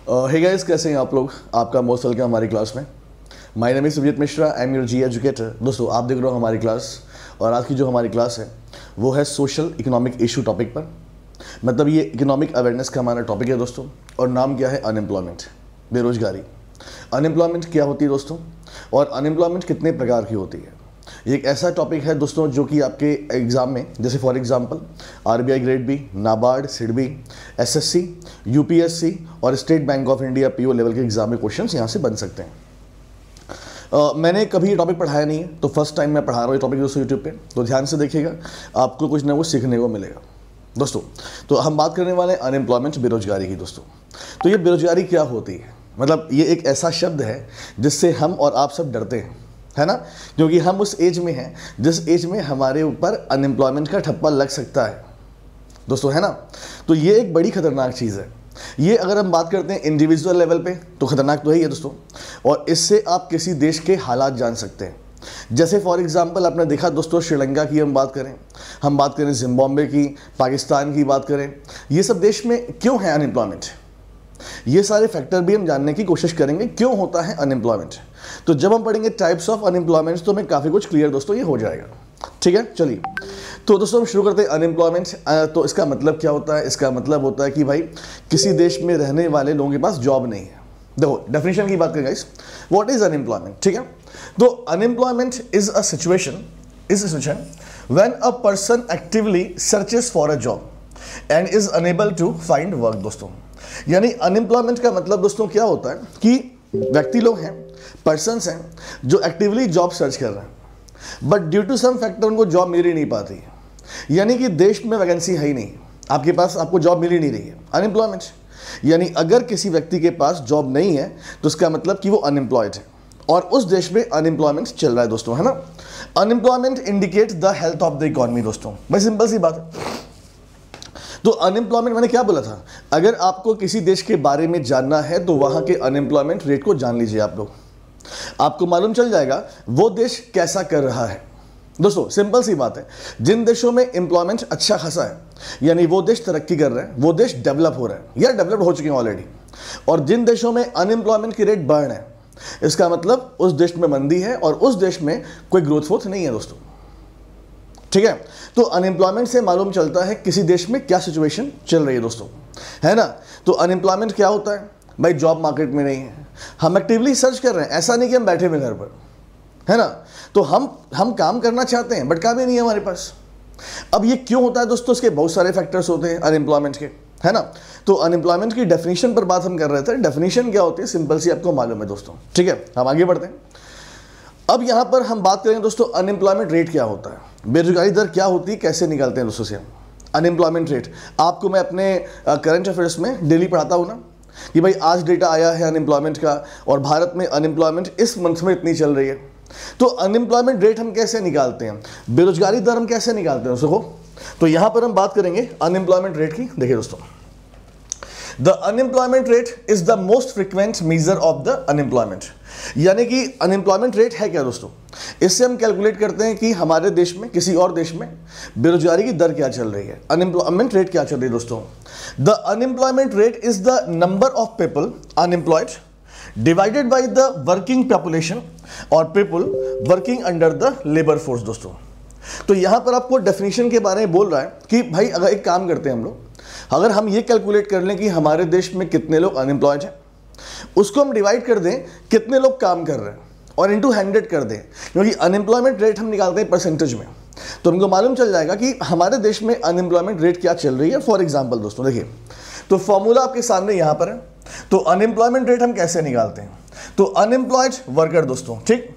Hey guys, कैसे हैं आप लोग। आपका मोस्ट वेलकम हमारी क्लास में। My name is Sujeet Mishra, I am your G educator. दोस्तों, आप देख रहे हो हमारी क्लास, और आज की जो हमारी क्लास है वो है सोशल इकोनॉमिक इशू टॉपिक पर। मतलब ये इकोनॉमिक अवेयरनेस का हमारा टॉपिक है दोस्तों। और नाम क्या है? अनएम्प्लॉयमेंट, बेरोजगारी। अनएम्प्लॉयमेंट क्या होती है दोस्तों, और अनएम्प्लॉयमेंट कितने प्रकार की होती है। ये एक ऐसा टॉपिक है दोस्तों जो कि आपके एग्ज़ाम में, जैसे for example RBI grade B, NABARD, SIDBI, SSC, UPSC और State Bank of India PO level के एग्जाम में क्वेश्चंस यहाँ से बन सकते हैं। मैंने कभी ये टॉपिक पढ़ाया नहीं है, तो फर्स्ट टाइम मैं पढ़ा रहा हूँ ये टॉपिक दोस्तों यूट्यूब पे, तो ध्यान से देखिएगा, आपको कुछ ना कुछ सीखने को मिलेगा दोस्तों। तो हम बात करने वाले हैं अनएम्प्लॉयमेंट, बेरोजगारी की दोस्तों। तो ये बेरोजगारी क्या होती है? मतलब ये एक ऐसा शब्द है जिससे हम और आप सब डरते हैं, है ना, क्योंकि हम उस एज में हैं जिस एज में हमारे ऊपर अनएम्प्लॉयमेंट का ठप्पा लग सकता है दोस्तों, है ना। तो ये एक बड़ी खतरनाक चीज़ है। ये अगर हम बात करते हैं इंडिविजुअल लेवल पे तो खतरनाक तो है ही है दोस्तों, और इससे आप किसी देश के हालात जान सकते हैं। जैसे फॉर एग्जांपल आपने देखा दोस्तों, श्रीलंका की हम बात करें जिम्बाब्वे की, पाकिस्तान की बात करें, ये सब देश में क्यों है अनएम्प्लॉयमेंट, ये सारे फैक्टर भी हम जानने की कोशिश करेंगे क्यों होता है अनएम्प्लॉयमेंट। तो जब हम पढ़ेंगे टाइप्स ऑफ अनएम्प्लॉयमेंट तो हमें काफ़ी कुछ क्लियर दोस्तों ये हो जाएगा। ठीक है, चलिए तो दोस्तों हम शुरू करते हैं अनएम्प्लॉयमेंट। तो इसका मतलब क्या होता है? इसका मतलब होता है कि भाई किसी देश में रहने वाले लोगों के पास जॉब नहीं है। देखो डेफिनेशन की बात करें गाइस, व्हाट इज अनएम्प्लॉयमेंट। ठीक है, तो unemployment is a situation when a person actively searches for a job and is unable to find work दोस्तों। यानी अनएम्प्लॉयमेंट का मतलब दोस्तों क्या होता है कि व्यक्ति लोग हैं, पर्सन्स हैं जो एक्टिवली जॉब सर्च कर रहे हैं, but due to some factor उनको जॉब मिल ही नहीं पाती है। यानी कि देश में वैकेंसी है ही नहीं, आपके पास, आपको जॉब मिल ही नहीं रही है। अनएम्प्लॉयमेंट यानी अगर किसी व्यक्ति के पास जॉब नहीं है तो इसका मतलब कि वो अनएम्प्लॉयड है और उस देश में अनएम्प्लॉयमेंट चल रहा है दोस्तों, है ना। Unemployment indicate the health of the economy दोस्तों, भाई सिंपल सी बात है। तो अनएम्प्लॉयमेंट, मैंने क्या बोला था, अगर आपको किसी देश के बारे में जानना है तो वहाँ के अनएम्प्लॉयमेंट रेट को जान लीजिए आप लोग, आपको मालूम चल जाएगा वो देश कैसा कर रहा है दोस्तों। सिंपल सी बात है, जिन देशों में एम्प्लॉयमेंट अच्छा खासा है यानी वो देश तरक्की कर रहे हैं, वो देश डेवलप हो रहे हैं या डेवलप हो चुके हैं ऑलरेडी। और जिन देशों में अनएम्प्लॉयमेंट की रेट बढ़ रहे हैं, इसका मतलब उस देश में मंदी है और उस देश में कोई ग्रोथ नहीं है दोस्तों। ठीक है, तो अनएम्प्लॉयमेंट से मालूम चलता है किसी देश में क्या सिचुएशन चल रही है दोस्तों, है ना। तो अनएम्प्लॉयमेंट क्या होता है भाई, जॉब मार्केट में नहीं है, हम एक्टिवली सर्च कर रहे हैं, ऐसा नहीं कि हम बैठे हुए घर पर, है ना। तो हम काम करना चाहते हैं बट काम ही नहीं है हमारे पास। अब ये क्यों होता है दोस्तों? इसके बहुत सारे फैक्टर्स होते हैं अनएम्प्लॉयमेंट के, है ना। तो अनएम्प्लॉयमेंट की डेफिनेशन पर बात हम कर रहे थे। डेफिनेशन क्या होती है, सिंपल सी आपको मालूम है दोस्तों। ठीक है, हम आगे बढ़ते हैं। अब यहाँ पर हम बात करेंगे दोस्तों अनएम्प्लॉयमेंट रेट क्या होता है, बेरोजगारी दर क्या होती है, कैसे निकालते हैं दोस्तों से हम अनएम्प्लॉयमेंट रेट। आपको मैं अपने करंट अफेयर्स में डेली पढ़ाता हूँ ना कि भाई आज डेटा आया है अनएम्प्लॉयमेंट का और भारत में अनएम्प्लॉयमेंट इस मंथ में इतनी चल रही है। तो अनएम्प्लॉयमेंट रेट हम कैसे निकालते हैं, बेरोजगारी दर हम कैसे निकालते हैं दोस्तों। तो यहाँ पर हम बात करेंगे अनएम्प्लॉयमेंट रेट की। देखिए दोस्तों, the unemployment rate is the most frequent measure of the unemployment. यानी कि अनएम्प्लॉयमेंट रेट है क्या दोस्तों, इससे हम कैलकुलेट करते हैं कि हमारे देश में, किसी और देश में बेरोजगारी की दर क्या चल रही है, अनएम्प्लॉयमेंट रेट क्या चल रही है दोस्तों। The unemployment rate is the number of people unemployed divided by the working population और people working under the labour force दोस्तों। तो यहां पर आपको डेफिनेशन के बारे में बोल रहा है कि भाई अगर एक काम करते हैं हम लोग, अगर हम ये कैलकुलेट कर लें कि हमारे देश में कितने लोग अनएम्प्लॉयड हैं, उसको हम डिवाइड कर दें कितने लोग काम कर रहे हैं और इनटू 100 कर दें, क्योंकि अनएम्प्लॉयमेंट रेट हम निकालते हैं परसेंटेज में, तो हमको मालूम चल जाएगा कि हमारे देश में अनएम्प्लॉयमेंट रेट क्या चल रही है। फॉर एग्जांपल दोस्तों देखिए, तो फॉर्मूला आपके सामने यहाँ पर है। तो अनएम्प्लॉयमेंट रेट हम कैसे निकालते हैं, तो अनएम्प्लॉयड वर्कर दोस्तों, ठीक,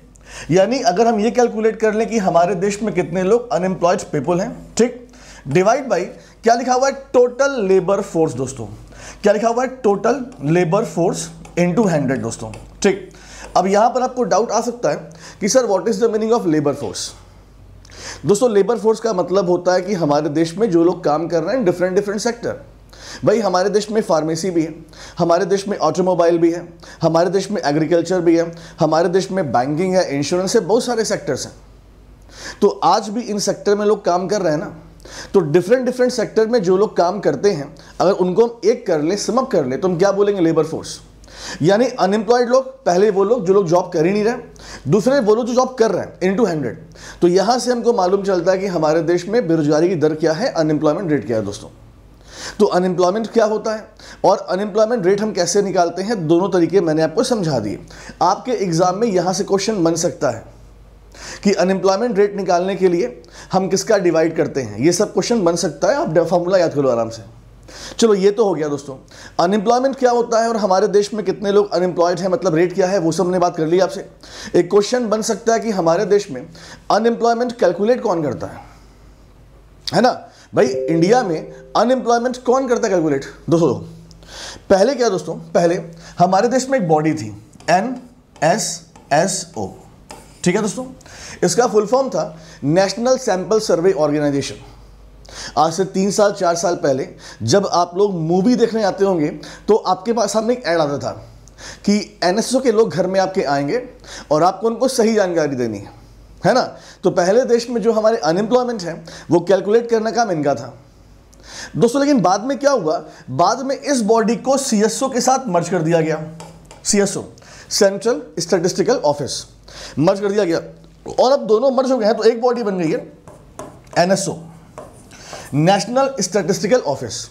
यानी अगर हम ये कैलकुलेट कर लें कि हमारे देश में कितने लोग अनएम्प्लॉयड पीपल हैं, ठीक, डिवाइड बाई क्या लिखा हुआ है, टोटल लेबर फोर्स दोस्तों, क्या लिखा हुआ है, टोटल लेबर फोर्स इनटू 100 दोस्तों, ठीक। अब यहां पर आपको डाउट आ सकता है कि sir what is the meaning of labour force. दोस्तों लेबर फोर्स का मतलब होता है कि हमारे देश में जो लोग काम कर रहे हैं डिफरेंट सेक्टर। भाई हमारे देश में फार्मेसी भी है, हमारे देश में ऑटोमोबाइल भी है, हमारे देश में एग्रीकल्चर भी है, हमारे देश में बैंकिंग है, इंश्योरेंस है, बहुत सारे सेक्टर्स हैं। तो आज भी इन सेक्टर में लोग काम कर रहे हैं ना, तो डिफरेंट डिफरेंट सेक्टर में जो लोग काम करते हैं, अगर उनको हम एक कर ले, सम अप कर ले, तो हम क्या बोलेंगे? Labour force. यानी अनएम्प्लॉयड लोग, पहले वो लोग जो लोग जॉब कर ही नहीं रहे, दूसरे वो लोग जो जॉब कर रहे हैं, इनटू 100। तो यहां से हमको मालूम चलता है कि हमारे देश में बेरोजगारी की दर क्या है, अनएम्प्लॉयमेंट रेट क्या है दोस्तों। तो अनएम्प्लॉयमेंट क्या होता है और अनएम्प्लॉयमेंट रेट हम कैसे निकालते हैं, दोनों तरीके मैंने आपको समझा दिए। आपके एग्जाम में यहां से क्वेश्चन बन सकता है कि अनएम्प्लॉयमेंट रेट निकालने के लिए हम किसका डिवाइड करते हैं, ये सब क्वेश्चन बन सकता है। आप फॉर्मूला याद करो आराम से। चलो ये तो हो गया दोस्तों, अनएम्प्लॉयमेंट क्या होता है और हमारे देश में कितने लोग अनएम्प्लॉयड हैं, मतलब रेट क्या है, वो सब हमने बात कर ली आपसे। एक क्वेश्चन बन सकता है कि हमारे देश में अनएम्प्लॉयमेंट कैलकुलेट कौन करता है ना भाई? इंडिया में अनएम्प्लॉयमेंट कौन करता है कैलकुलेट? दोस्तों पहले क्या दोस्तों, पहले हमारे देश में एक बॉडी थी NSSO, ठीक है दोस्तों। इसका फुल फॉर्म था नेशनल सैंपल सर्वे ऑर्गेनाइजेशन। आज से 3 साल 4 साल पहले जब आप लोग मूवी देखने आते होंगे तो आपके पास सामने एक ऐड आता था कि NSSO के लोग घर में आपके आएंगे और आपको उनको सही जानकारी देनी है ना। तो पहले देश में जो हमारे अनएम्प्लॉयमेंट है वो कैलकुलेट करने का काम इनका था दोस्तों। लेकिन बाद में क्या हुआ, बाद में इस बॉडी को CSO के साथ मर्ज कर दिया गया। CSO, सेंट्रल स्टैटिस्टिकल ऑफिस, मर्ज कर दिया गया और अब दोनों मर्ज हो गए हैं तो एक बॉडी बन गई है NSO, नेशनल स्टैटिस्टिकल ऑफिस।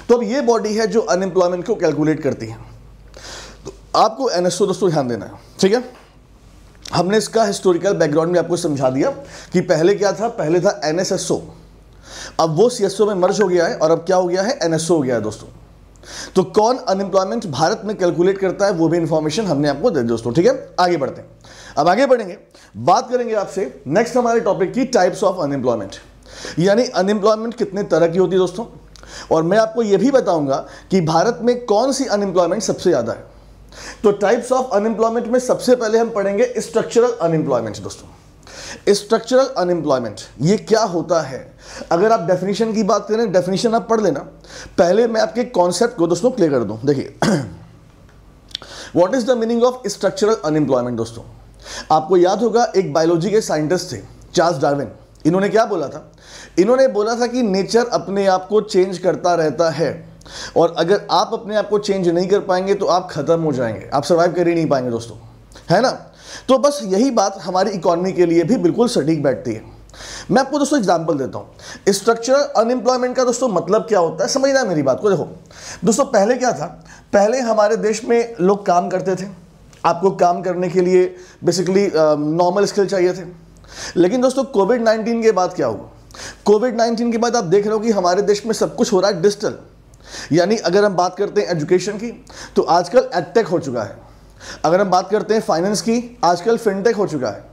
तो अब ये बॉडी है जो अनएम्प्लॉयमेंट को कैलकुलेट करती है। तो आपको NSO दोस्तों ध्यान देना है, ठीक है। हमने इसका हिस्टोरिकल बैकग्राउंड में आपको समझा दिया कि पहले क्या था, पहले था NSSO, अब वो CSO में मर्ज हो गया है और अब क्या हो गया है, NSO हो गया है दोस्तों। तो कौन अनएम्प्लॉयमेंट भारत में कैलकुलेट करता है वो भी इंफॉर्मेशन हमने आपको दे दी दोस्तों, ठीक है। आगे बढ़ते हैं, अब आगे बढ़ेंगे, बात करेंगे आपसे नेक्स्ट हमारे टॉपिक की टाइप्स ऑफ अनएम्प्लॉयमेंट, यानी अनएम्प्लॉयमेंट कितने तरह की होती है दोस्तों। और मैं आपको यह भी बताऊंगा कि भारत में कौन सी अनएम्प्लॉयमेंट सबसे ज्यादा है। तो टाइप्स ऑफ अनएम्प्लॉयमेंट में सबसे पहले हम पढ़ेंगे स्ट्रक्चरल अनएम्प्लॉयमेंट दोस्तों। स्ट्रक्चरल अनएम्प्लॉयमेंट ये क्या होता है, अगर आप डेफिनेशन की बात करें, डेफिनेशन आप पढ़ लेना। पहले मैं आपके कॉन्सेप्ट को दोस्तों क्लियर कर दूं। देखिए what is the meaning of structural unemployment दोस्तों। आपको याद होगा एक बायोलॉजी के साइंटिस्ट थे चार्ल्स डार्विन। इन्होंने क्या बोला था, इन्होंने बोला था कि नेचर अपने आप को चेंज करता रहता है और अगर आप अपने आप को चेंज नहीं कर पाएंगे तो आप खत्म हो जाएंगे, आप सर्वाइव कर ही नहीं पाएंगे दोस्तों, है ना। तो बस यही बात हमारी इकोनॉमी के लिए भी बिल्कुल सटीक बैठती है। मैं आपको दोस्तों एग्जांपल देता हूं। स्ट्रक्चरल अनएम्प्लॉयमेंट का दोस्तों मतलब क्या होता है, समझना है मेरी बात को। देखो दोस्तों, पहले क्या था, पहले हमारे देश में लोग काम करते थे, आपको काम करने के लिए बेसिकली नॉर्मल स्किल चाहिए थे। लेकिन दोस्तों कोविड-19 के बाद क्या हुआ, कोविड-19 के बाद आप देख रहे हो कि हमारे देश में सब कुछ हो रहा है डिजिटल। यानी अगर हम बात करते हैं एजुकेशन की तो आजकल एडटेक हो चुका है, अगर हम बात करते हैं फाइनेंस की आजकल फिनटेक हो चुका है,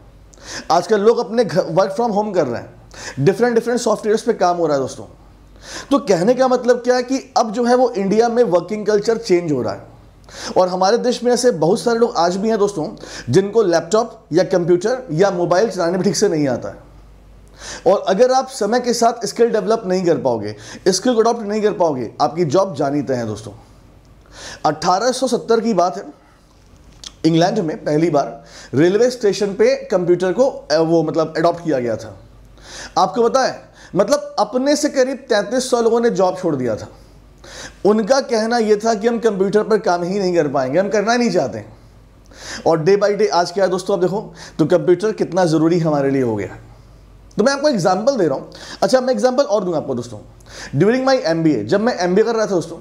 आजकल लोग अपने वर्क फ्रॉम होम कर रहे हैं, डिफरेंट सॉफ्टवेयर्स पे काम हो रहा है दोस्तों। तो कहने का मतलब क्या है कि अब जो है वो इंडिया में वर्किंग कल्चर चेंज हो रहा है और हमारे देश में ऐसे बहुत सारे लोग आज भी हैं दोस्तों जिनको लैपटॉप या कंप्यूटर या मोबाइल चलाने में ठीक से नहीं आता है। और अगर आप समय के साथ स्किल डेवलप नहीं कर पाओगे, स्किल को अडॉप्ट नहीं कर पाओगे, आपकी जॉब जानी तय है दोस्तों। 1870 की बात है, इंग्लैंड में पहली बार रेलवे स्टेशन पे कंप्यूटर को वो मतलब अडॉप्ट किया गया था। आपको पता है मतलब अपने से करीब 3300 लोगों ने जॉब छोड़ दिया था। उनका कहना यह था कि हम कंप्यूटर पर काम ही नहीं कर पाएंगे, हम करना नहीं चाहते। और डे बाय डे आज क्या है दोस्तों, आप देखो तो कंप्यूटर कितना ज़रूरी हमारे लिए हो गया। तो मैं आपको एग्जांपल दे रहा हूँ। अच्छा मैं एग्जांपल और दूंगा आपको दोस्तों। ड्यूरिंग माय MBA, जब मैं MBA कर रहा था दोस्तों,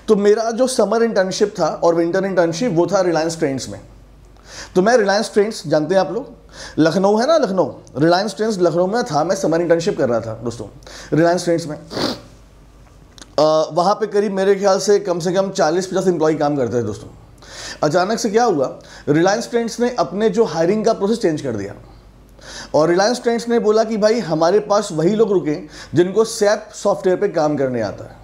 तो मेरा जो समर इंटर्नशिप था और विंटर इंटर्नशिप वो था रिलायंस ट्रेंड्स में। तो मैं रिलायंस ट्रेंड्स जानते हैं आप लोग, लखनऊ है ना, लखनऊ, रिलायंस ट्रेंड्स लखनऊ में था। मैं समर इंटर्नशिप कर रहा था दोस्तों रिलायंस ट्रेंड्स में। वहाँ पे करीब मेरे ख्याल से कम 40-50 एम्प्लॉय काम करते थे दोस्तों। अचानक से क्या हुआ, रिलायंस ट्रेंड्स ने अपने जो हायरिंग का प्रोसेस चेंज कर दिया और रिलायंस ट्रेंड्स ने बोला कि भाई हमारे पास वही लोग रुके जिनको SAP सॉफ्टवेयर पे काम करने आता है।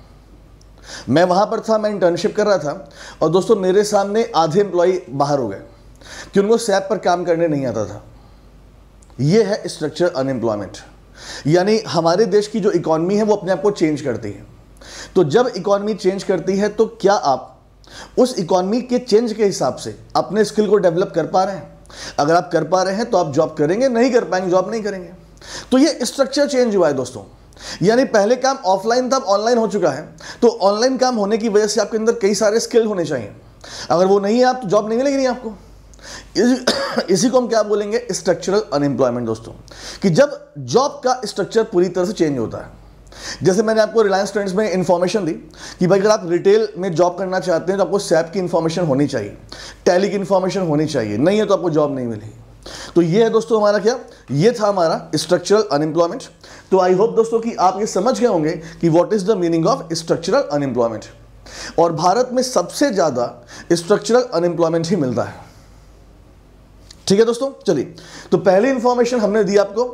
मैं वहाँ पर था, मैं इंटर्नशिप कर रहा था और दोस्तों मेरे सामने आधे एम्प्लॉय बाहर हो गए कि उनको SAP पर काम करने नहीं आता था। ये है स्ट्रक्चरल अनएम्प्लॉयमेंट, यानी हमारे देश की जो इकॉनमी है वो अपने आप को चेंज करती है। तो जब इकॉनमी चेंज करती है तो क्या आप उस इकॉनमी के चेंज के हिसाब से अपने स्किल को डेवलप कर पा रहे हैं? अगर आप कर पा रहे हैं तो आप जॉब करेंगे, नहीं कर पाएंगे जॉब नहीं करेंगे। तो ये स्ट्रक्चर चेंज हुआ है दोस्तों। यानी पहले काम ऑफलाइन था, अब ऑनलाइन हो चुका है। तो ऑनलाइन काम होने की वजह से आपके अंदर कई सारे स्किल होने चाहिए। अगर वो नहीं है आप तो जॉब नहीं मिलेगी नहीं आपको। इसी को हम क्या बोलेंगे, स्ट्रक्चरल अनएम्प्लॉयमेंट दोस्तों, कि जब जॉब का स्ट्रक्चर पूरी तरह से चेंज होता है। जैसे मैंने आपको रिलायंस ट्रेंड्स में इन्फॉर्मेशन दी कि भाई अगर आप रिटेल में जॉब करना चाहते हैं तो आपको सैप की इन्फॉर्मेशन होनी चाहिए, टैली की इन्फॉर्मेशन होनी चाहिए, नहीं है तो आपको जॉब नहीं मिलेगी। तो ये है दोस्तों हमारा क्या, ये था हमारा स्ट्रक्चरल अनएम्प्लॉयमेंट। तो आई होप दोस्तों कि आप ये समझ गए होंगे कि what is the meaning of structural unemployment. और भारत में सबसे ज्यादा स्ट्रक्चरल अनएम्प्लॉयमेंट ही मिलता है। ठीक है दोस्तों, चलिए तो पहली इंफॉर्मेशन हमने दी आपको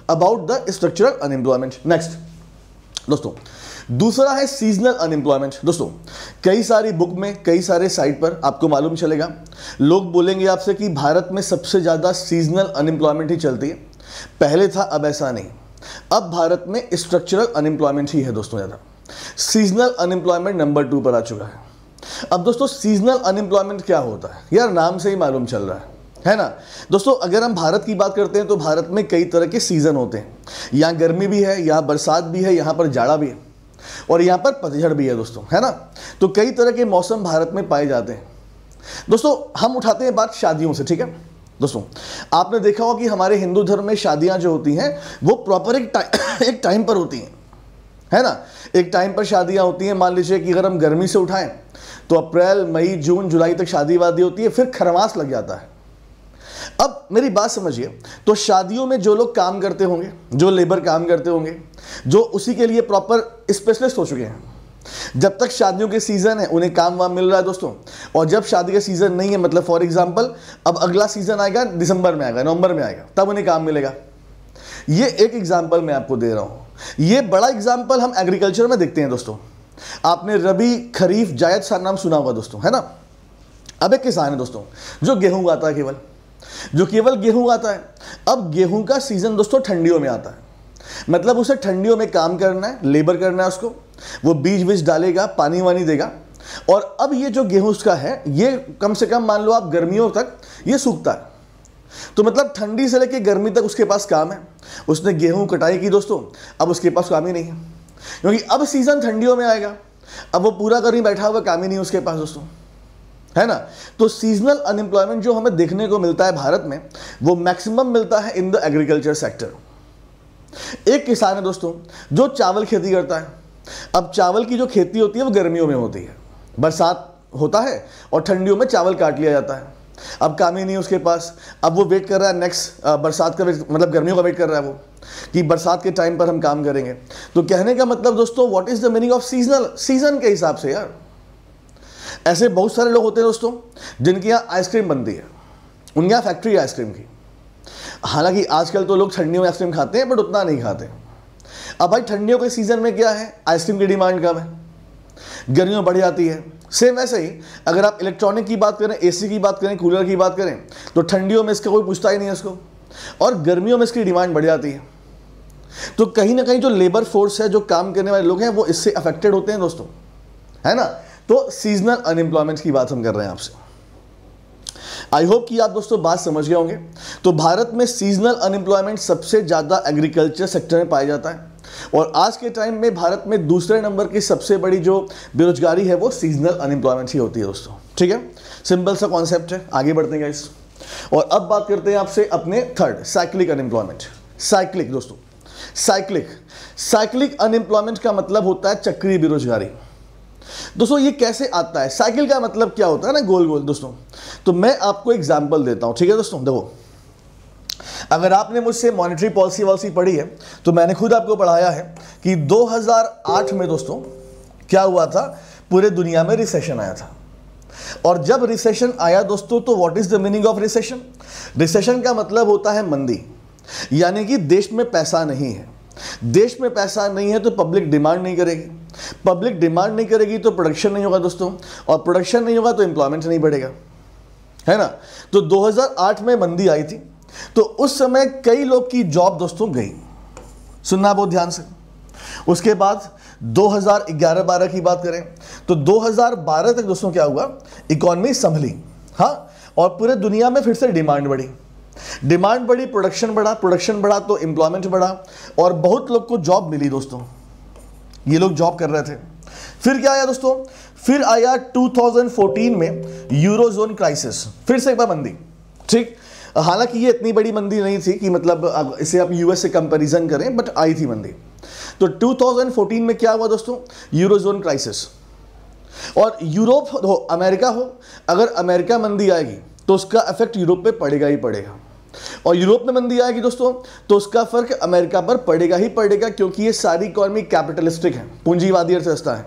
about the structural unemployment. Next दोस्तों दूसरा है सीजनल अनएम्प्लॉयमेंट। दोस्तों कई सारी बुक में, कई सारे साइट पर आपको मालूम चलेगा, लोग बोलेंगे आपसे कि भारत में सबसे ज़्यादा सीजनल अनएम्प्लॉयमेंट ही चलती है। पहले था, अब ऐसा नहीं, अब भारत में स्ट्रक्चरल अनएम्प्लॉयमेंट ही है दोस्तों ज़्यादा। सीजनल अनएम्प्लॉयमेंट नंबर 2 पर आ चुका है। अब दोस्तों सीजनल अनएम्प्लॉयमेंट क्या होता है, यार नाम से ही मालूम चल रहा है ना। दोस्तों अगर हम भारत की बात करते हैं तो भारत में कई तरह के सीजन होते हैं। यहाँ गर्मी भी है, यहाँ बरसात भी है, यहाँ पर जाड़ा भी है और यहाँ पर पतझड़ भी है दोस्तों, है ना। तो कई तरह के मौसम भारत में पाए जाते हैं। दोस्तों हम उठाते हैं बात शादियों से, ठीक है दोस्तों। आपने देखा होगा कि हमारे हिंदू धर्म में शादियाँ जो होती हैं वो प्रॉपर एक टाइम पर होती हैं, है ना। एक टाइम पर शादियाँ होती हैं। मान लीजिए कि अगर हम गर्मी से उठाएं तो अप्रैल, मई, जून, जुलाई तक शादी वादी होती है, फिर खरमास लग जाता है। अब मेरी बात समझिए, तो शादियों में जो लोग काम करते होंगे, जो लेबर काम करते होंगे, जो उसी के लिए प्रॉपर स्पेशलिस्ट हो चुके हैं, जब तक शादियों के सीज़न है उन्हें काम वाम मिल रहा है दोस्तों। और जब शादी का सीज़न नहीं है, मतलब फॉर एग्जांपल अब अगला सीज़न आएगा दिसंबर में आएगा, नवंबर में आएगा, तब उन्हें काम मिलेगा। ये एक एग्जाम्पल मैं आपको दे रहा हूँ। ये बड़ा एग्जाम्पल हम एग्रीकल्चर में देखते हैं दोस्तों। आपने रबी, खरीफ, जायद सा नाम सुना होगा दोस्तों, है ना। अब एक किसान है दोस्तों जो गेहूं उगाता है, जो केवल गेहूं उगाता है। अब गेहूं का सीजन दोस्तों ठंडियों में आता है, मतलब उसे ठंडियों में काम करना है, लेबर करना है उसको, वो बीज बीज डालेगा, पानी वानी देगा। और अब ये जो गेहूं उसका है ये कम से कम मान लो आप गर्मियों तक ये सूखता है। तो मतलब ठंडी से लेकर गर्मी तक उसके पास काम है। उसने गेहूं कटाई की दोस्तों, अब उसके पास काम ही नहीं है, क्योंकि अब सीजन ठंडियों में आएगा। अब वो पूरा कर ही बैठा हुआ, काम ही नहीं उसके पास दोस्तों, है ना। तो सीजनल अनएम्प्लॉयमेंट जो हमें देखने को मिलता है भारत में, वो मैक्सिमम मिलता है इन द एग्रीकल्चर सेक्टर। एक किसान है दोस्तों जो चावल खेती करता है। अब चावल की जो खेती होती है वो गर्मियों में होती है, बरसात होता है और ठंडियों में चावल काट लिया जाता है। अब काम ही नहीं उसके पास, अब वो वेट कर रहा है नेक्स्ट बरसात का, मतलब गर्मियों का वेट कर रहा है वो, कि बरसात के टाइम पर हम काम करेंगे। तो कहने का मतलब दोस्तों what is the meaning of seasonal, season के हिसाब से यार। ऐसे बहुत सारे लोग होते हैं दोस्तों जिनके यहाँ आइसक्रीम बनती है, उनके यहाँ फैक्ट्री है आइसक्रीम की। हालांकि आजकल तो लोग ठंडियों में आइसक्रीम खाते हैं बट उतना नहीं खाते। अब भाई ठंडियों के सीजन में क्या है, आइसक्रीम की डिमांड कम है, गर्मियों में बढ़ जाती है। सेम वैसे ही अगर आप इलेक्ट्रॉनिक की बात करें, एसी की बात करें, कूलर की बात करें, तो ठंडियों में इसका कोई पूछता ही नहीं है इसको, और गर्मियों में इसकी डिमांड बढ़ जाती है। तो कहीं ना कहीं जो लेबर फोर्स है, जो काम करने वाले लोग हैं, वो इससे अफेक्टेड होते हैं दोस्तों, है ना। तो सीजनल अनएम्प्लॉयमेंट की बात हम कर रहे हैं आपसे। आई होप कि आप दोस्तों बात समझ गए होंगे। तो भारत में सीजनल अनएम्प्लॉयमेंट सबसे ज़्यादा एग्रीकल्चर सेक्टर में पाया जाता है, और आज के टाइम में भारत में दूसरे नंबर की सबसे बड़ी जो बेरोजगारी है वो सीजनल अनएम्प्लॉयमेंट ही होती है दोस्तों। ठीक है, सिंपल सा कॉन्सेप्ट है। आगे बढ़ते हैं गाइस, और अब बात करते हैं आपसे अपने थर्ड, साइक्लिक अनएम्प्लॉयमेंट। साइक्लिक दोस्तों, साइक्लिक अनएम्प्लॉयमेंट का मतलब होता है चक्रीय बेरोजगारी। दोस्तों ये कैसे आता है, साइकिल का मतलब क्या होता है ना, गोल गोल दोस्तों। तो मैं आपको एग्जांपल देता हूं, ठीक है दोस्तों। देखो, अगर आपने मुझसे मॉनेटरी पॉलिसी पढ़ी है तो मैंने खुद आपको पढ़ाया है कि 2008 में दोस्तों क्या हुआ था, पूरे दुनिया में रिसेशन आया था। और जब रिसेशन आया दोस्तों, तो what is the meaning of recession? Recession का मतलब होता है मंदी, यानी कि देश में पैसा नहीं है। देश में पैसा नहीं है तो पब्लिक डिमांड नहीं करेगी, पब्लिक डिमांड नहीं करेगी तो प्रोडक्शन नहीं होगा दोस्तों, और प्रोडक्शन नहीं होगा तो एम्प्लॉयमेंट नहीं बढ़ेगा, है ना। तो 2008 में मंदी आई थी, तो उस समय कई लोग की जॉब दोस्तों गई। सुनना बहुत ध्यान से। उसके बाद 2011-12 की बात करें तो 2012 तक दोस्तों क्या हुआ, इकॉनमी संभली, हाँ, और पूरे दुनिया में फिर से डिमांड बढ़ी। डिमांड बढ़ी, प्रोडक्शन बढ़ा, प्रोडक्शन बढ़ा तो एम्प्लॉयमेंट बढ़ा और बहुत लोग को जॉब मिली दोस्तों, ये लोग जॉब कर रहे थे। फिर क्या आया दोस्तों, फिर आया 2014 में यूरोजोन क्राइसिस, फिर से एक बार मंदी। ठीक, हालांकि ये इतनी बड़ी मंदी नहीं थी कि मतलब इसे आप यूएस से कंपैरिजन करें, बट आई थी मंदी। तो 2014 में क्या हुआ दोस्तों, यूरोजोन क्राइसिस। और यूरोप हो, अमेरिका हो, अगर अमेरिका मंदी आएगी तो उसका इफेक्ट यूरोप पे पड़ेगा ही पड़ेगा, और यूरोप में मंदी आएगी दोस्तों तो उसका फर्क अमेरिका पर पड़ेगा ही पड़ेगा, क्योंकि ये सारी इकोनॉमी कैपिटलिस्टिक है, पूंजीवादी अर्थव्यवस्था है,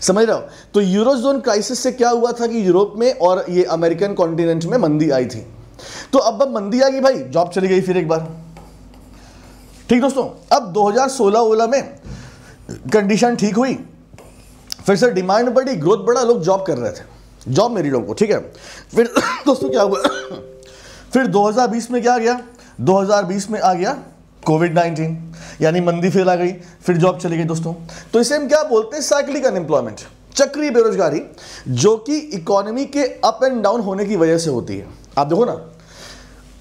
समझ रहे हो। तो यूरोजोन क्राइसिस से क्या हुआ था कि यूरोप में और ये अमेरिकन कॉन्टिनेंट में मंदी आई थी। तो अब मंदी आ गई भाई, जॉब चली गई फिर एक बार। ठीक दोस्तों, अब 2016 में कंडीशन ठीक हुई, फिर से डिमांड बढ़ी, ग्रोथ बढ़ा, लोग जॉब कर रहे थे, जॉब मेरी लोगों को, ठीक है। फिर दोस्तों क्या हुआ, फिर 2020 में क्या आ गया, 2020 में आ गया कोविड-19, यानी मंदी फिर आ गई, फिर जॉब चली गई दोस्तों। तो इसे हम क्या बोलते हैं, साइक्लिक अनएम्प्लॉयमेंट, चक्रीय बेरोजगारी, जो कि इकोनॉमी के अप एंड डाउन होने की वजह से होती है। आप देखो ना,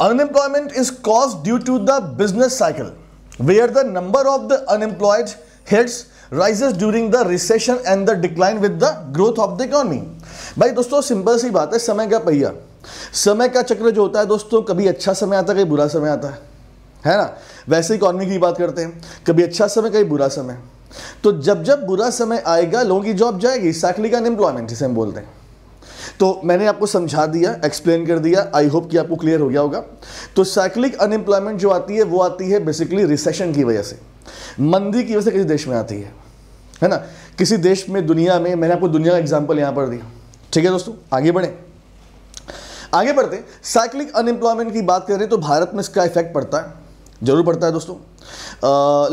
unemployment is caused due to the business cycle where the number of the unemployed heads rises during the recession and the decline with the growth of the economy। भाई दोस्तों सिंपल सी बात है, समय का पहिया, समय का चक्र जो होता है दोस्तों, कभी अच्छा समय आता है, कभी बुरा समय आता है ना। वैसे इकोनॉमी की बात करते हैं, कभी अच्छा समय, कभी बुरा समय। तो जब जब बुरा समय आएगा लोगों की जॉब जाएगी, साइक्लिक अनएम्प्लॉयमेंट जिसे हम बोलते हैं। तो मैंने आपको समझा दिया, एक्सप्लेन कर दिया, आई होप कि आपको क्लियर हो गया होगा। तो साइक्लिक अनएम्प्लॉयमेंट जो आती है वो आती है बेसिकली रिसेशन की वजह से, मंदी की वजह से किसी देश में आती है ना, किसी देश में, दुनिया में। मैंने आपको दुनिया का एग्जांपल यहां पर दिया, ठीक है दोस्तों। आगे बढ़े, आगे बढ़ते हैं। साइक्लिक अनएम्प्लॉयमेंट की बात करें तो भारत में इसका इफेक्ट पड़ता है, जरूर पड़ता है दोस्तों,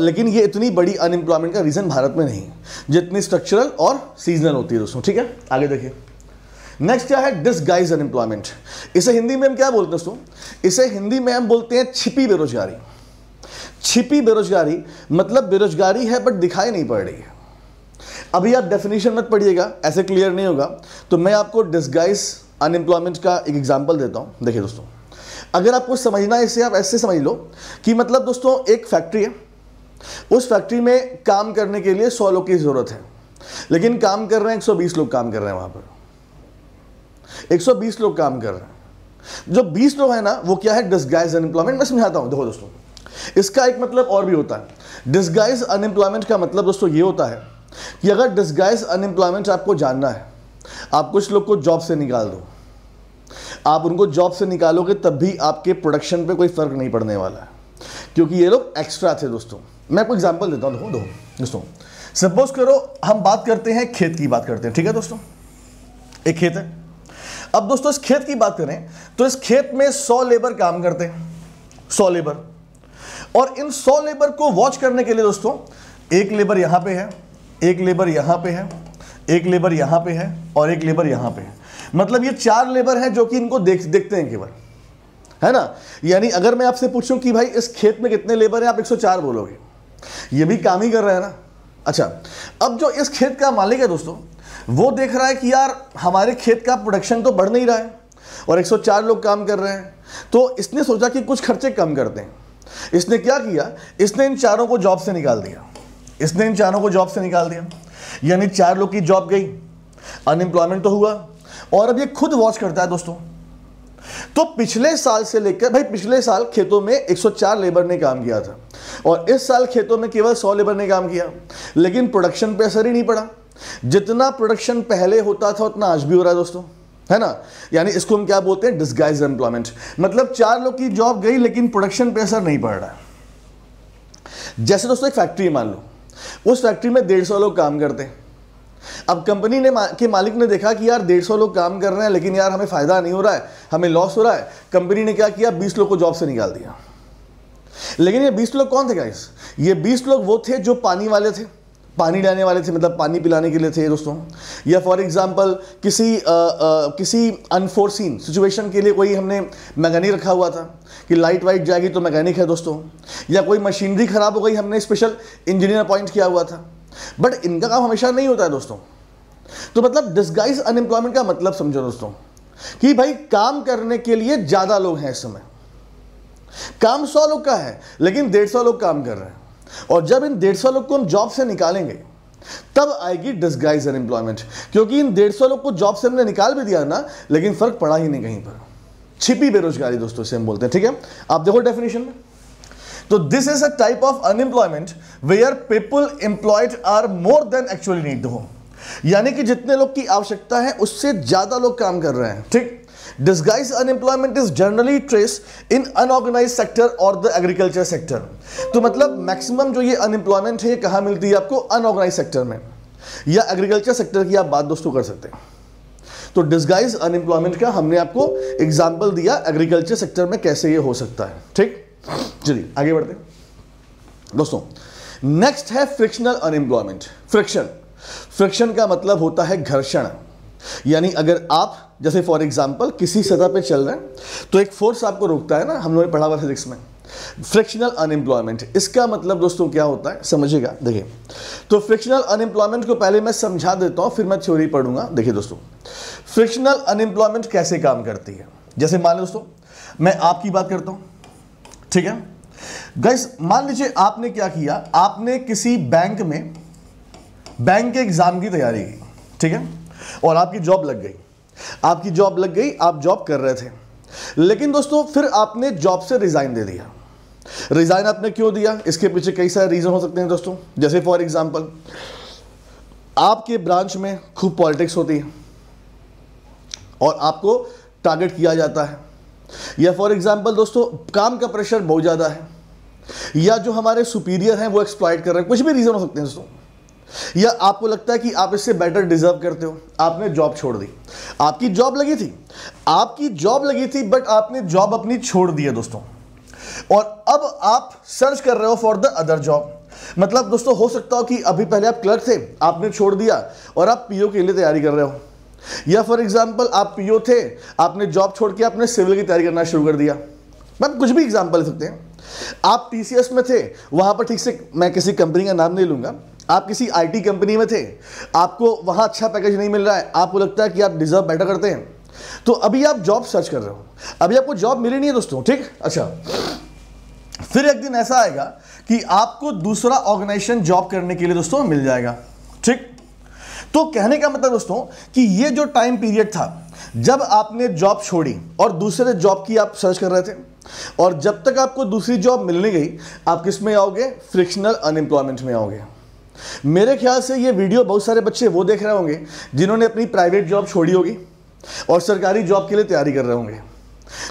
लेकिन ये इतनी बड़ी अनएम्प्लॉयमेंट का रीजन भारत में नहीं जितनी स्ट्रक्चरल और सीजनल होती है दोस्तों, ठीक है। आगे देखिए, नेक्स्ट क्या है, डिसगाइज अनएम्प्लॉयमेंट। इसे हिंदी में हम क्या बोलते हैं दोस्तों, इसे हिंदी में हम बोलते हैं छिपी बेरोजगारी। छिपी बेरोजगारी मतलब बेरोजगारी है बट दिखाई नहीं पड़ रही है। अभी आप डेफिनेशन मत पढ़िएगा, ऐसे क्लियर नहीं होगा, तो मैं आपको डिसगाइज अनएम्प्लॉयमेंट का एक एग्जांपल देता हूं। देखिए दोस्तों, अगर आपको समझना है इसे, आप ऐसे समझ लो कि मतलब दोस्तों एक फैक्ट्री है, उस फैक्ट्री में काम करने के लिए 100 लोग की जरूरत है, लेकिन काम कर रहे हैं 120 लोग काम कर रहे हैं, वहां पर 120 लोग काम कर रहे हैं। जो 20 लोग हैं ना, वो क्या है, डिसगाइज अनएम्प्लॉयमेंट। मैं समझाता हूं, देखो दोस्तों, इसका एक मतलब और भी होता है। डिसगाइज अनएम्प्लॉयमेंट का मतलब दोस्तों ये होता है कि अगर डिसगाइज अनएम्प्लॉयमेंट आपको जानना है, आप कुछ लोग को जॉब से निकाल दो, आप उनको जॉब से निकालोगे तब भी आपके प्रोडक्शन पे कोई फर्क नहीं पड़ने वाला है, क्योंकि ये लोग एक्स्ट्रा थे दोस्तों। मैं आपको एग्जांपल देता हूं, देखो दोस्तों, सपोज करो हम बात करते हैं, खेत की बात करते हैं, ठीक है दोस्तों। एक खेत है, अब दोस्तों इस खेत की बात करें तो इस खेत में 100 लेबर काम करते हैं, 100 लेबर, और इन 100 लेबर को वॉच करने के लिए दोस्तों एक लेबर यहां पे है, एक लेबर यहां पे है, एक लेबर यहां पे है, और एक लेबर यहां पे है। मतलब ये 4 लेबर हैं जो कि इनको देखते हैं केवल, है ना। यानी अगर मैं आपसे पूछूं कि भाई इस खेत में कितने लेबर हैं, आप 104 बोलोगे, ये भी काम ही कर रहे हैं ना। अच्छा, अब जो इस खेत का मालिक है दोस्तों, वो देख रहा है कि यार हमारे खेत का प्रोडक्शन तो बढ़ नहीं रहा है और 104 लोग काम कर रहे हैं, तो इसने सोचा कि कुछ खर्चे कम करते हैं। इसने क्या किया, इसने इन चारों को जॉब से निकाल दिया, इसने इन चारों को जॉब से निकाल दिया, यानी 4 लोग की जॉब गई, अनएम्प्लॉयमेंट तो हुआ, और अब ये खुद वॉच करता है दोस्तों। तो पिछले साल से लेकर, भाई पिछले साल खेतों में 104 लेबर ने काम किया था और इस साल खेतों में केवल 100 लेबर ने काम किया, लेकिन प्रोडक्शन पे असर ही नहीं पड़ा। जितना प्रोडक्शन पहले होता था उतना आज भी हो रहा है दोस्तों, है ना। यानी इसको हम क्या बोलते हैं, डिसगाइज एम्प्लॉयमेंट। मतलब 4 लोग की जॉब गई लेकिन प्रोडक्शन पे असर नहीं पड़ रहा है। जैसे दोस्तों एक फैक्ट्री मान लो, उस फैक्ट्री में 150 लोग काम करते हैं। अब कंपनी ने के मालिक ने देखा कि यार 150 लोग काम कर रहे हैं लेकिन यार हमें फायदा नहीं हो रहा है, हमें लॉस हो रहा है। कंपनी ने क्या किया, 20 लोग को जॉब से निकाल दिया। लेकिन ये 20 लोग कौन थे गाइस, ये 20 लोग वो थे जो पानी वाले थे, पानी डालने वाले थे, मतलब पानी पिलाने के लिए थे दोस्तों। या फॉर एग्जांपल किसी अनफोर्सीन सिचुएशन के लिए कोई हमने मैकेनिक रखा हुआ था कि लाइट वाइट जाएगी तो मैकेनिक है दोस्तों, या कोई मशीनरी खराब हो गई, हमने स्पेशल इंजीनियर अपॉइंट किया हुआ था। बट इनका काम हमेशा नहीं होता है दोस्तों। तो मतलब डिसगाइज अनएम्प्लॉयमेंट का मतलब समझो दोस्तों, कि भाई काम करने के लिए ज्यादा लोग हैं इस समय। काम 100 लोग का है लेकिन 150 लोग काम कर रहे हैं, और जब इन 150 लोग को हम जॉब से निकालेंगे तब आएगी डिस्गाइज अनएम्प्लॉयमेंट, क्योंकि इन 150 लोग को जॉब से हमने निकाल भी दिया ना, लेकिन फर्क पड़ा ही नहीं कहीं पर। छिपी बेरोजगारी दोस्तों इसे हम बोलते हैं। ठीक है, आप देखो डेफिनेशन में, तो this is a type of unemployment where people employed are more than actually need हो, यानी कि जितने लोग की आवश्यकता है उससे ज्यादा लोग काम कर रहे हैं। ठीक, disguise unemployment is generally trace in unorganised sector और द एग्रीकल्चर सेक्टर। तो मतलब मैक्सिमम जो ये अनएम्प्लॉयमेंट है ये कहां मिलती है आपको? अनऑर्गेनाइज्ड सेक्टर में या एग्रीकल्चर सेक्टर की आप बात दोस्तों कर सकते हैं। तो डिस्गाइज अनएम्प्लॉयमेंट का हमने आपको एग्जाम्पल दिया एग्रीकल्चर सेक्टर में कैसे ये हो सकता है। ठीक, चलिए आगे बढ़ते हैं दोस्तों। नेक्स्ट है फ्रिक्शनल अनएम्प्लॉयमेंट। फ्रिक्शन का मतलब होता है घर्षण, यानी अगर आप जैसे फॉर एग्जांपल किसी सतह पे चल रहे हैं तो एक फोर्स आपको रोकता है ना, हम लोगों ने पढ़ा हुआ फिजिक्स में। फ्रिक्शनल अनएम्प्लॉयमेंट, इसका मतलब दोस्तों क्या होता है समझिएगा। देखिए, तो फ्रिक्शनल अनएम्प्लॉयमेंट को पहले मैं समझा देता हूं, फिर मैं थ्योरी पढ़ूंगा। देखिए दोस्तों, फ्रिक्शनल अनएम्प्लॉयमेंट कैसे काम करती है। जैसे मान लो दोस्तों मैं आपकी बात करता हूं, ठीक है गाइस, मान लीजिए आपने क्या किया, आपने किसी बैंक में बैंक के एग्जाम की तैयारी की, ठीक है, और आपकी जॉब लग गई। आपकी जॉब लग गई, आप जॉब कर रहे थे, लेकिन दोस्तों फिर आपने जॉब से रिजाइन दे दिया। रिजाइन आपने क्यों दिया? इसके पीछे कई सारे रीजन हो सकते हैं दोस्तों। जैसे फॉर एग्जांपल आपके ब्रांच में खूब पॉलिटिक्स होती है और आपको टारगेट किया जाता है, या फॉर एग्जांपल दोस्तों काम का प्रेशर बहुत ज़्यादा है, या जो हमारे सुपीरियर हैं वो एक्सप्लॉइट कर रहे हैं। कुछ भी रीजन हो सकते हैं दोस्तों, या आपको लगता है कि आप इससे बेटर डिजर्व करते हो, आपने जॉब छोड़ दी। आपकी जॉब लगी थी बट आपने जॉब अपनी छोड़ दी है दोस्तों, और अब आप सर्च कर रहे हो फॉर द अदर जॉब। मतलब दोस्तों हो सकता हो कि अभी पहले आप क्लर्क थे, आपने छोड़ दिया और आप पीओ के लिए तैयारी कर रहे हो, या फॉर एग्जांपल आप पीओ थे, आपने जॉब छोड़ के आपने सिविल की तैयारी करना शुरू कर दिया। मतलब कुछ भी एग्जांपल सकते हैं। आप टीसीएस में थे, वहां पर ठीक से, मैं किसी कंपनी का नाम नहीं लूंगा, आप किसी आईटी कंपनी में थे, आपको वहां अच्छा पैकेज नहीं मिल रहा है, आपको लगता है कि आप डिजर्व बेटर करते हैं, तो अभी आप जॉब सर्च कर रहे हो, अभी आपको जॉब मिली नहीं है दोस्तों। ठीक, अच्छा, फिर एक दिन ऐसा आएगा कि आपको दूसरा ऑर्गेनाइजेशन जॉब करने के लिए दोस्तों मिल जाएगा। ठीक, तो कहने का मतलब दोस्तों कि ये जो टाइम पीरियड था जब आपने जॉब छोड़ी और दूसरे जॉब की आप सर्च कर रहे थे, और जब तक आपको दूसरी जॉब मिलने गई, आप किस में आओगे? फ्रिक्शनल अनएम्प्लॉयमेंट में आओगे। मेरे ख्याल से ये वीडियो बहुत सारे बच्चे वो देख रहे होंगे जिन्होंने अपनी प्राइवेट जॉब छोड़ी होगी और सरकारी जॉब के लिए तैयारी कर रहे होंगे।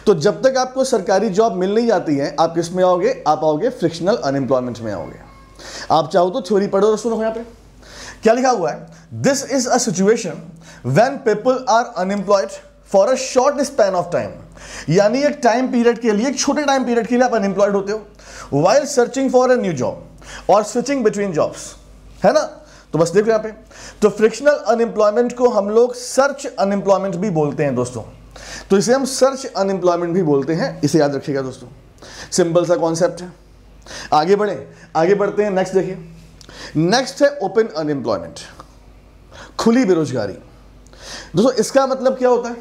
तो जब तक आपको सरकारी जॉब मिल नहीं जाती है, आप किस में आओगे? आप आओगे फ्रिक्शनल अनएम्प्लॉयमेंट में आओगे। आप चाहो तो थ्योरी पढ़ो दोस्तों। यहाँ पे क्या लिखा हुआ है? This is a situation when people are unemployed for a short span of time, यानी एक टाइम पीरियड के लिए, एक छोटे टाइम पीरियड के लिए आप अनएम्प्लॉयड होते हो while searching for a new job और स्विचिंग बिटवीन जॉब्स, है ना। तो बस देखो यहाँ पे, तो फ्रिक्शनल अनएम्प्लॉयमेंट को हम लोग सर्च अनएम्प्लॉयमेंट भी बोलते हैं दोस्तों। तो इसे हम सर्च अनएम्प्लॉयमेंट भी बोलते हैं, इसे याद रखिएगा दोस्तों। सिंपल सा कॉन्सेप्ट है। आगे बढ़ते हैं। नेक्स्ट देखिए, नेक्स्ट है ओपन अनएम्प्लॉयमेंट, खुली बेरोजगारी। दोस्तों इसका मतलब क्या होता है?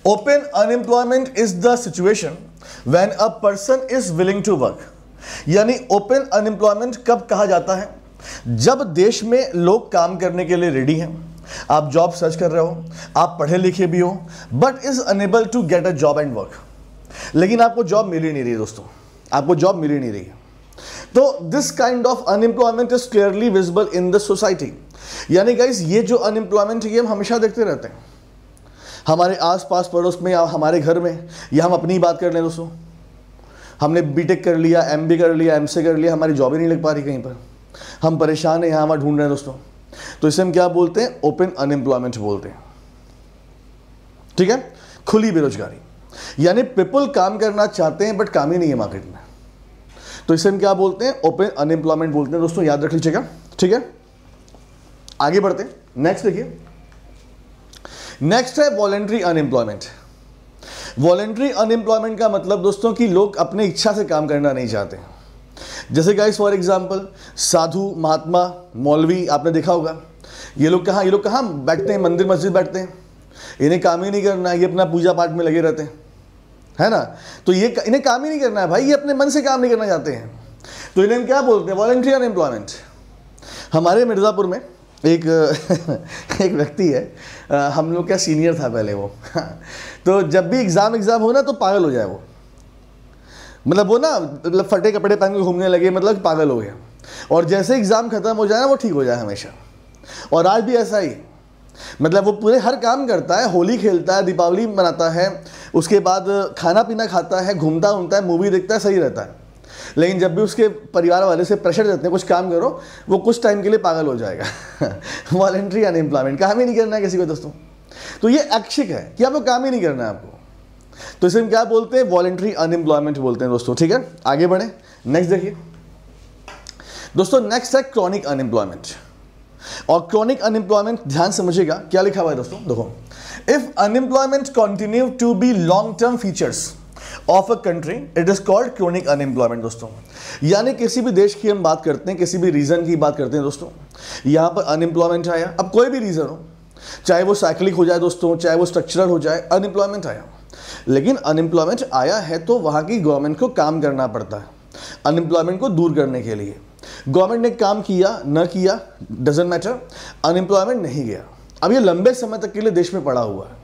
Open unemployment is the situation when a person is willing to work, यानी ओपन अनएम्प्लॉयमेंट कब कहा जाता है? जब देश में लोग काम करने के लिए रेडी हैं, आप जॉब सर्च कर रहे हो, आप पढ़े लिखे भी हो, but is unable to get a job and work, लेकिन आपको जॉब मिल ही नहीं रही है दोस्तों, आपको जॉब मिल ही नहीं रही है। तो this kind of unemployment is clearly visible in the society, यानी गाइस ये जो अनएम्प्लॉयमेंट है ये हम हमेशा देखते रहते हैं हमारे आसपास पड़ोस में या हमारे घर में, या हम अपनी बात कर लें दोस्तों, हमने बीटेक कर लिया, एमबी कर लिया, एमसी कर लिया, हमारी जॉब ही नहीं लग पा रही कहीं पर, हम परेशान हैं, यहाँ वहाँ ढूंढ रहे हैं दोस्तों। तो इसे हम क्या बोलते हैं? ओपन अनएम्प्लॉयमेंट बोलते हैं। ठीक है, खुली बेरोजगारी, यानी पीपल काम करना चाहते हैं बट काम ही नहीं है मार्केट में, तो इसे हम क्या बोलते हैं? ओपन अनएम्प्लॉयमेंट बोलते हैं दोस्तों, याद रख लीजिएगा। ठीक है, आगे बढ़ते हैं। नेक्स्ट देखिए, नेक्स्ट है वॉलंटरी अनएम्प्लॉयमेंट। वॉलंटरी अनएम्प्लॉयमेंट का मतलब दोस्तों कि लोग अपने इच्छा से काम करना नहीं चाहते। जैसे गाइस फॉर एग्जांपल साधु, महात्मा, मौलवी, आपने देखा होगा, ये लोग कहाँ बैठते हैं? मंदिर मस्जिद बैठते हैं, इन्हें काम ही नहीं करना है, ये अपना पूजा पाठ में लगे रहते हैं, है ना। तो ये इन्हें काम ही नहीं करना है भाई, ये अपने मन से काम नहीं करना चाहते हैं, तो इन्हें क्या बोलते हैं, वॉलंटरी अनएम्प्लॉयमेंट। हमारे मिर्ज़ापुर में एक एक व्यक्ति है, हम लोग का सीनियर था पहले वो तो जब भी एग्ज़ाम हो ना तो पागल हो जाए वो, मतलब वो ना मतलब फटे कपड़े पहन के घूमने लगे, मतलब पागल हो गया। और जैसे एग्ज़ाम ख़त्म हो जाए ना वो ठीक हो जाए हमेशा। और आज भी ऐसा ही, मतलब वो पूरे हर काम करता है, होली खेलता है, दीपावली मनाता है, उसके बाद खाना पीना खाता है, घूमता घूमता है, मूवी देखता है, सही रहता है। लेकिन जब भी उसके परिवार वाले से प्रेशर देते हैं कुछ काम करो, वो कुछ टाइम के लिए पागल हो जाएगा वॉलंटरी अनएम्प्लॉयमेंट, काम ही नहीं करना है किसी को दोस्तों। तो ये ऐच्छिक है कि आपको काम ही नहीं करना है आपको, तो इसे हम क्या बोलते हैं, वॉलंटरी अनएम्प्लॉयमेंट बोलते हैं दोस्तों। ठीक है, आगे बढ़े, नेक्स्ट देखिए दोस्तों, नेक्स्ट है क्रॉनिक अनएम्प्लॉयमेंट। और क्रॉनिक अनएम्प्लॉयमेंट ध्यान समझिएगा क्या लिखा हुआ है दोस्तों, देखो, if unemployment continue to be long term features of a country it is called chronic unemployment दोस्तों। यानी किसी भी देश की हम बात करते हैं, किसी भी रीजन की बात करते हैं दोस्तों, यहाँ पर अनएम्प्लॉयमेंट आया, अब कोई भी रीजन हो, चाहे वो साइक्लिक हो जाए दोस्तों, चाहे वो स्ट्रक्चरल हो जाए, अनएम्प्लॉयमेंट आया। लेकिन अनएम्प्लॉयमेंट आया है तो वहाँ की गवर्नमेंट को काम करना पड़ता है अनएम्प्लॉयमेंट को दूर करने के लिए। गवर्नमेंट ने काम किया न किया डजंट मैटर, अनएम्प्लॉयमेंट नहीं गया। अब ये लंबे समय तक के लिए देश में पड़ा हुआ है,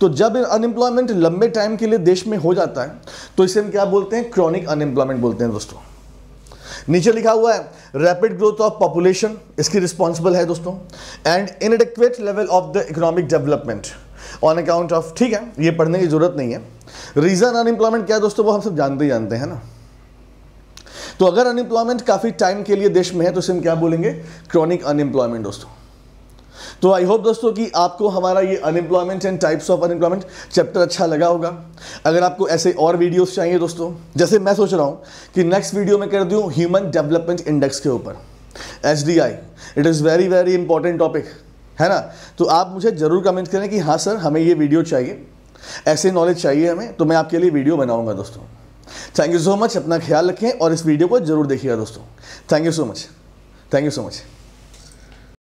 तो जब अनएम्प्लॉयमेंट लंबे टाइम के लिए देश में हो जाता है तो इसे हम क्या बोलते हैं, क्रॉनिक अनएम्प्लॉयमेंट बोलते हैं दोस्तों। नीचे लिखा हुआ है रैपिड ग्रोथ ऑफ पॉपुलेशन इसकी रिस्पॉन्सिबल है दोस्तों, and इनएडिक्वेट level of the economic development on account of, ठीक है, ये पढ़ने की जरूरत नहीं है। रीजन अनएम्प्लॉयमेंट क्या है दोस्तों, वो हम सब जानते ही जानते हैं ना। तो अगर अनएम्प्लॉयमेंट काफी टाइम के लिए देश में है तो इसे हम क्या बोलेंगे, क्रॉनिक अनएम्प्लॉयमेंट दोस्तों। तो आई होप दोस्तों कि आपको हमारा ये unemployment and types of unemployment chapter अच्छा लगा होगा। अगर आपको ऐसे और वीडियोस चाहिए दोस्तों, जैसे मैं सोच रहा हूँ कि नेक्स्ट वीडियो में कर दूँ ह्यूमन डेवलपमेंट इंडेक्स के ऊपर, HDI, it is very very important topic, है ना। तो आप मुझे ज़रूर कमेंट करें कि हाँ सर हमें ये वीडियो चाहिए, ऐसे नॉलेज चाहिए हमें, तो मैं आपके लिए वीडियो बनाऊँगा दोस्तों। थैंक यू सो मच, अपना ख्याल रखें और इस वीडियो को जरूर देखिएगा दोस्तों। Thank you so much, thank you so much.